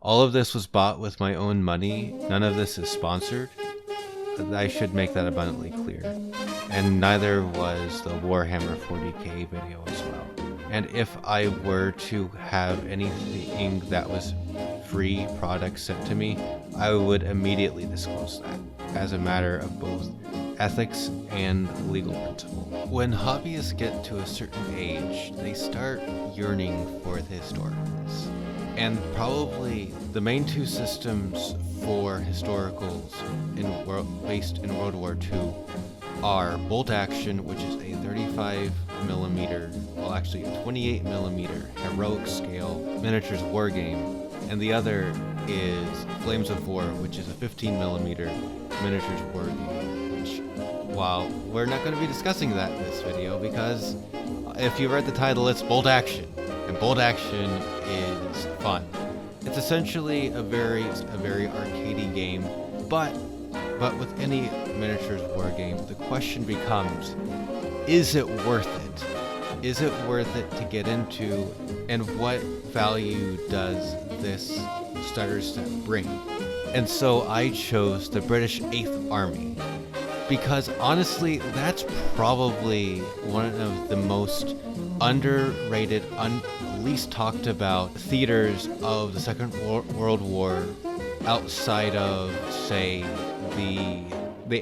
All of this was bought with my own money. None of this is sponsored. I should make that abundantly clear. And neither was the Warhammer 40k video as well. And if I were to have anything that was free product sent to me, I would immediately disclose that as a matter of both ethics and legal principle. When hobbyists get to a certain age, they start yearning for the historicals. And probably the main two systems for historicals based in World War II are Bolt Action, which is a 35mm, well actually a 28mm heroic scale miniatures war game, and the other is Flames of War, which is a 15mm miniatures war game, which, while we're not going to be discussing that in this video because if you read the title, it's Bolt Action, and Bolt Action is fun. It's essentially a very arcadey game, but with any miniatures war game, the question becomes, is it worth it? Is it worth it to get into, and what value does this starter set bring? And so I chose the British 8th Army, because honestly, that's probably one of the most underrated, least talked about theaters of the Second World War outside of, say, the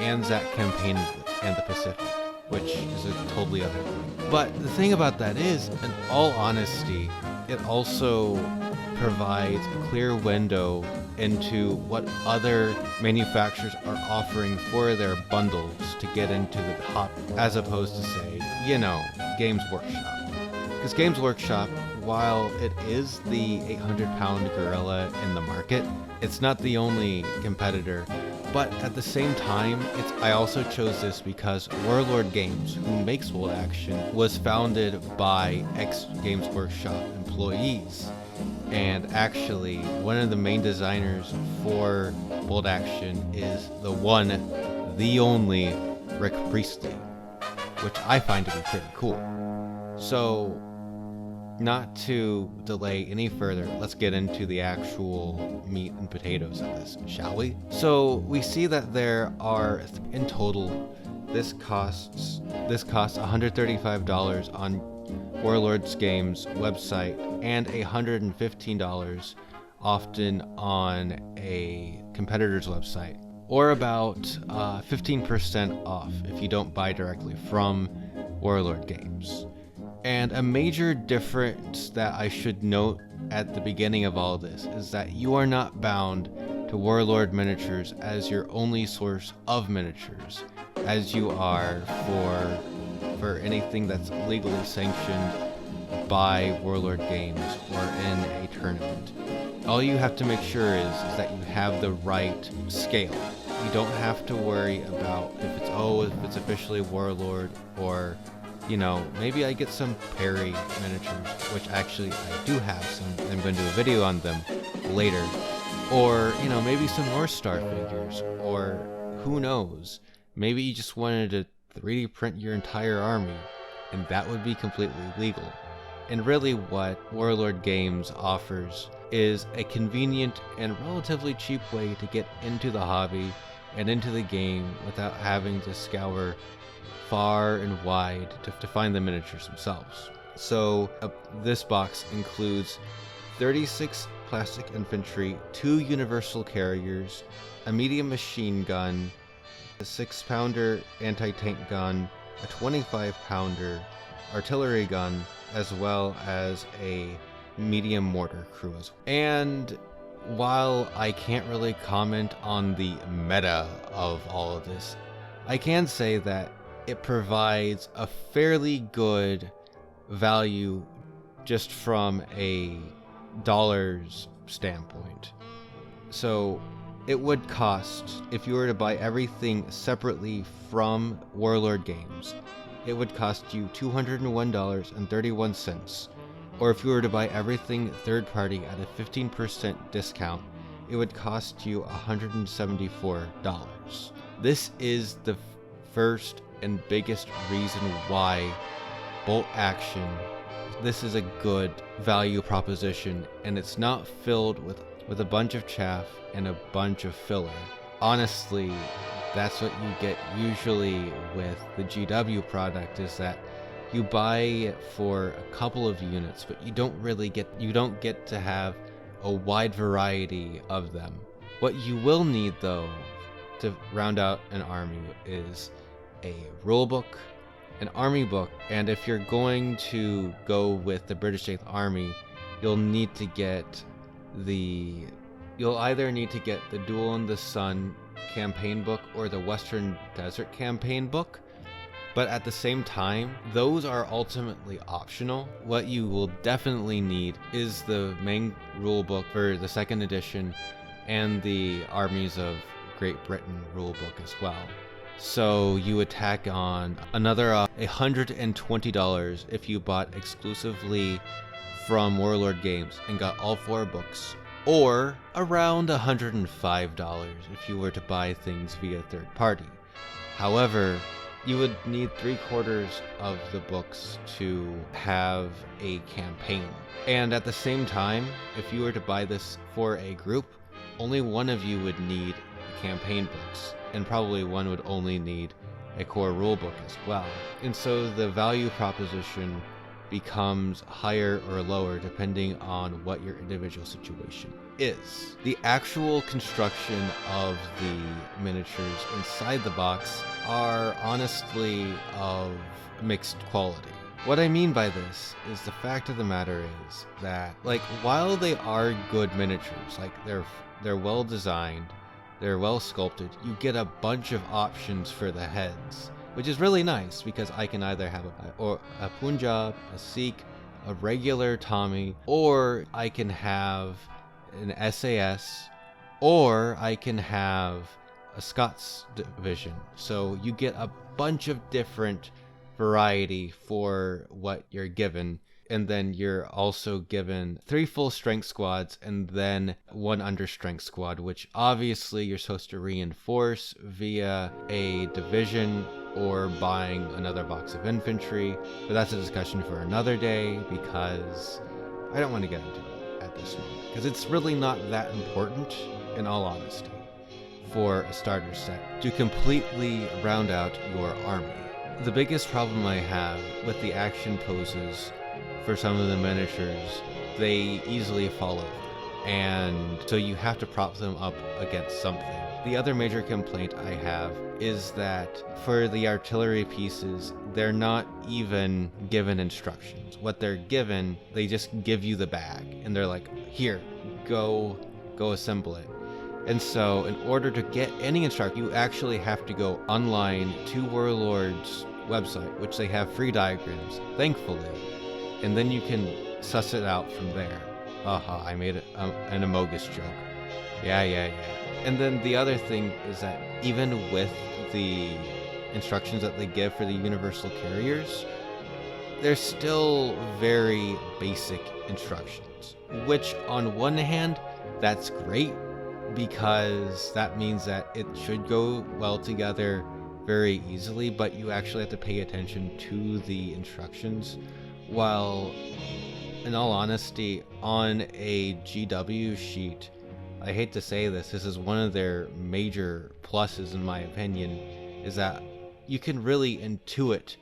Anzac campaign and the Pacific, which is a totally other thing. But the thing about that is, in all honesty, it also provides a clear window into what other manufacturers are offering for their bundles to get into the hobby, as opposed to, say, Games Workshop. Because Games Workshop, while it is the 800-pound gorilla in the market, it's not the only competitor. But at the same time, I also chose this because Warlord Games, who makes Bolt Action, was founded by ex-Games Workshop employees. And actually, one of the main designers for Bolt Action is the only Rick Priestley, which I find to be pretty cool. So, not to delay any further, let's get into the actual meat and potatoes of this, shall we? So we see that there are, in total, this costs $135 on Warlords Games website and $115 often on a competitor's website, or about 15% off if you don't buy directly from Warlord Games. And a major difference that I should note at the beginning of all this is that you are not bound to Warlord Miniatures as your only source of miniatures, as you are for anything that's legally sanctioned by Warlord Games or in a tournament. All you have to make sure is that you have the right scale. You don't have to worry about if it's officially Warlord, or maybe I get some Perry miniatures, which actually I do have some. I'm going to do a video on them later. Or, maybe some North Star figures, or who knows, maybe you just wanted to 3D print your entire army, and that would be completely legal. And really what Warlord Games offers is a convenient and relatively cheap way to get into the hobby and into the game without having to scour far and wide to find the miniatures themselves. So this box includes 36 plastic infantry, 2 universal carriers, a medium machine gun, a 6-pounder anti-tank gun, a 25-pounder artillery gun, as well as a medium mortar crew as well. And while I can't really comment on the meta of all of this, I can say that it provides a fairly good value just from a dollars standpoint. So it would cost, if you were to buy everything separately from Warlord Games, it would cost you $201.31. Or if you were to buy everything third party at a 15% discount, it would cost you $174. This is the first and biggest reason why Bolt Action, this is a good value proposition, and it's not filled with with a bunch of chaff and a bunch of filler. Honestly, that's what you get usually with the GW product, is that you buy it for a couple of units, but you don't get to have a wide variety of them. What you will need, though, to round out an army is a rulebook, an army book, and if you're going to go with the British 8th Army, you'll either need to get the Duel in the Sun campaign book or the Western Desert campaign book. But at the same time, those are ultimately optional. What you will definitely need is the main rulebook for the 2nd edition and the Armies of Great Britain rulebook as well. So you would tack on another $120 if you bought exclusively from Warlord Games and got all 4 books, or around $105 if you were to buy things via third party. However, you would need 3/4 of the books to have a campaign. And at the same time, if you were to buy this for a group, only one of you would need the campaign books, and probably one would only need a core rulebook as well. And so the value proposition becomes higher or lower depending on what your individual situation is. The actual construction of the miniatures inside the box are honestly of mixed quality. What I mean by this is the fact of the matter is that, like, while they are good miniatures, like they're well designed, they're well sculpted, you get a bunch of options for the heads, which is really nice because I can either have a Punjab, a Sikh, a regular Tommy, or I can have an SAS, or I can have a Scots division. So you get a bunch of different variety for what you're given. And then you're also given 3 full strength squads and then 1 under strength squad, which obviously you're supposed to reinforce via a division or buying another box of infantry. But that's a discussion for another day, because I don't want to get into it at this moment, because it's really not that important, in all honesty, for a starter set to completely round out your army. The biggest problem I have with the action poses for some of the miniatures, they easily fall over, and so you have to prop them up against something. The other major complaint I have is that for the artillery pieces, they're not even given instructions. What they're given, they just give you the bag, and they're like, here, go assemble it. And so in order to get any instruction, you actually have to go online to Warlord's website, which they have free diagrams, thankfully, and then you can suss it out from there. I made an Amogus joke. Yeah. And then the other thing is that even with the instructions that they give for the universal carriers, they're still very basic instructions, which on one hand, that's great, because that means that it should go well together very easily, but you actually have to pay attention to the instructions. While, in all honesty, on a GW sheet, I hate to say this is one of their major pluses in my opinion, is that you can really intuit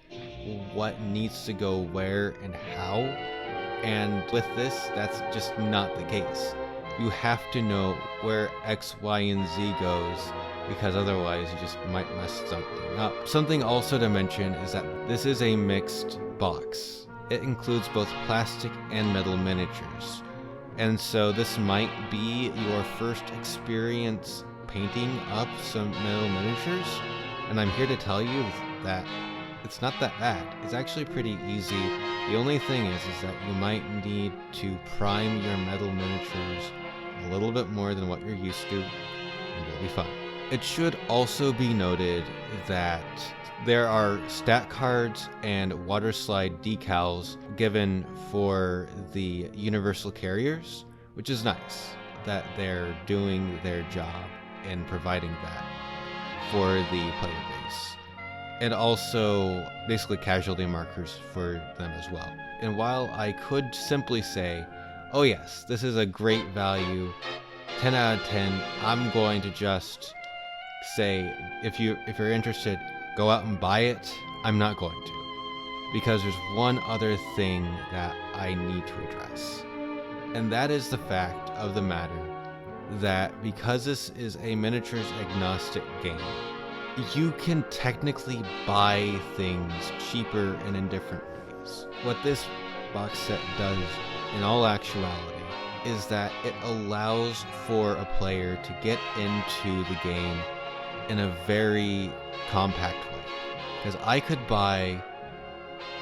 what needs to go where and how, and with this, that's just not the case. You have to know where X, Y, and Z goes, because otherwise you just might mess something up. Something also to mention is that this is a mixed box. It includes both plastic and metal miniatures. And so this might be your first experience painting up some metal miniatures. And I'm here to tell you that it's not that bad. It's actually pretty easy. The only thing is that you might need to prime your metal miniatures a little bit more than what you're used to, and you'll be fine. It should also be noted that there are stat cards and water slide decals given for the universal carriers, which is nice that they're doing their job in providing that for the player base. And also basically casualty markers for them as well. And while I could simply say, oh yes, this is a great value, 10 out of 10. I'm going to just say, if you're interested, go out and buy it. I'm not going to, because there's one other thing that I need to address, and that is the fact of the matter that because this is a miniatures agnostic game, you can technically buy things cheaper and in different ways. What this box set does, in all actuality, is that it allows for a player to get into the game in a very compact way. Because I could buy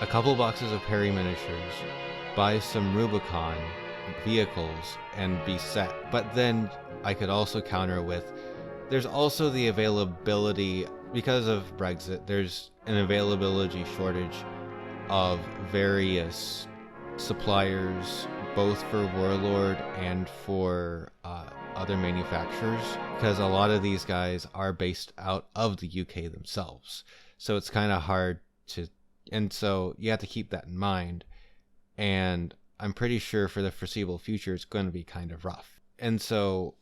a couple boxes of Perry miniatures, buy some Rubicon vehicles, and be set. But then I could also counter with, there's also the availability, because of Brexit, there's an availability shortage of various suppliers, both for Warlord and for other manufacturers, because a lot of these guys are based out of the UK themselves. So it's kind of hard to, and so you have to keep that in mind. And I'm pretty sure for the foreseeable future, it's going to be kind of rough. And so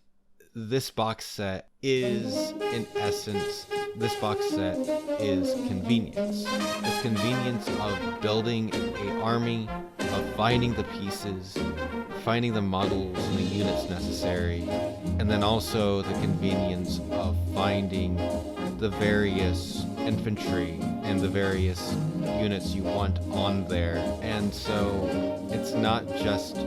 this box set is, in essence, this box set is convenience. It's convenience of building an army, of finding the pieces, finding the models and the units necessary, and then also the convenience of finding the various infantry and the various units you want on there. And so it's not just,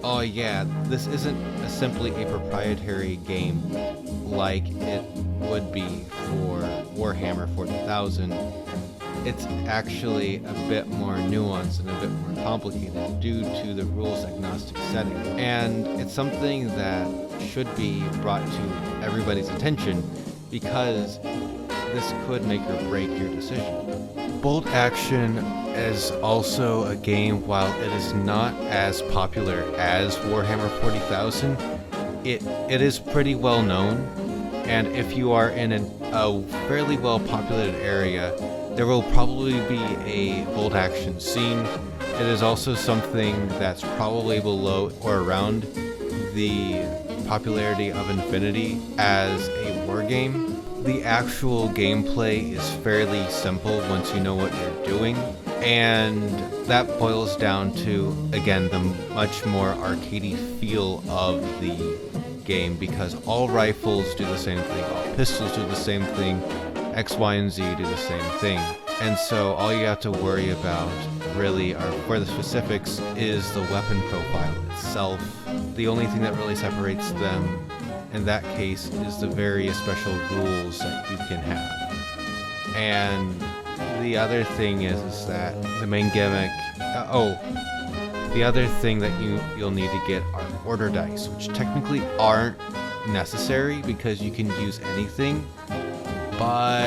oh yeah, this isn't simply a proprietary game like it would be for Warhammer 40,000. It's actually a bit more nuanced and a bit more complicated due to the rules agnostic setting. And it's something that should be brought to everybody's attention, because this could make or break your decision. Bolt Action is also a game, while it is not as popular as Warhammer 40,000, it is pretty well known, and if you are in a fairly well populated area, there will probably be a Bolt Action scene. It is also something that's probably below or around the popularity of Infinity as a war game. The actual gameplay is fairly simple once you know what you're doing, and that boils down to, again, the much more arcadey feel of the game, because all rifles do the same thing, all pistols do the same thing, X, Y, and Z do the same thing. And so all you have to worry about really, are for the specifics, is the weapon profile itself. The only thing that really separates them in that case is the various special rules that you can have. And the other thing is that the main gimmick, the other thing that you'll need to get are order dice, which technically aren't necessary because you can use anything, but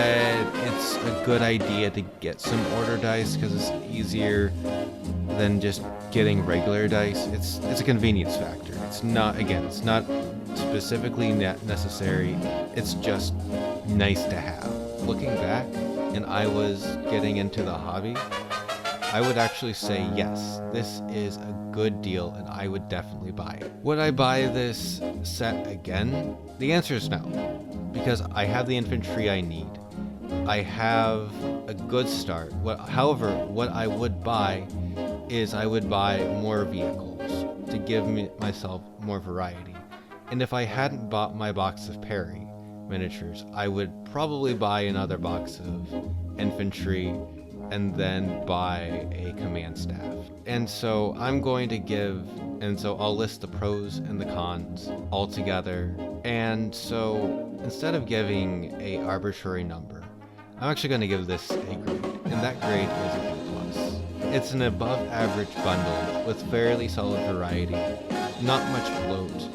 it's a good idea to get some order dice because it's easier than just getting regular dice. It's a convenience factor. It's not specifically necessary. It's just nice to have. Looking back, and I was getting into the hobby, I would actually say yes, this is a good deal and I would definitely buy it. Would I buy this set again? The answer is no, because I have the infantry I need. I have a good start. However, what I would buy is I would buy more vehicles to give myself more variety. And if I hadn't bought my box of Perry miniatures, I would probably buy another box of infantry and then buy a command staff. And so I'll list the pros and the cons all together. And so instead of giving a arbitrary number, I'm actually going to give this a grade, and that grade is a B+. It's an above average bundle with fairly solid variety, not much bloat,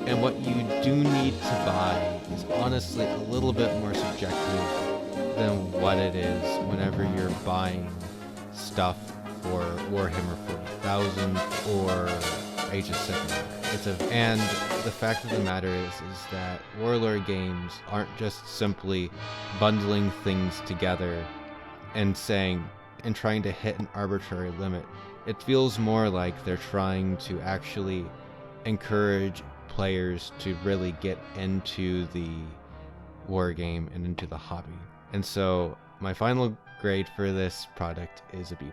and what you do need to buy is honestly a little bit more subjective than what it is whenever you're buying stuff for Warhammer 40,000 or Age of Sigmar. And the fact of the matter is that Warlord games aren't just simply bundling things together and trying to hit an arbitrary limit. It feels more like they're trying to actually encourage players to really get into the war game and into the hobby. And so my final grade for this product is a B+.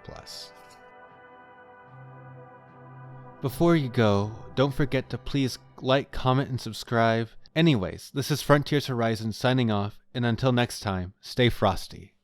Before you go, don't forget to please like, comment, and subscribe. Anyways, this is Frontiers Horizon signing off, and until next time, stay frosty.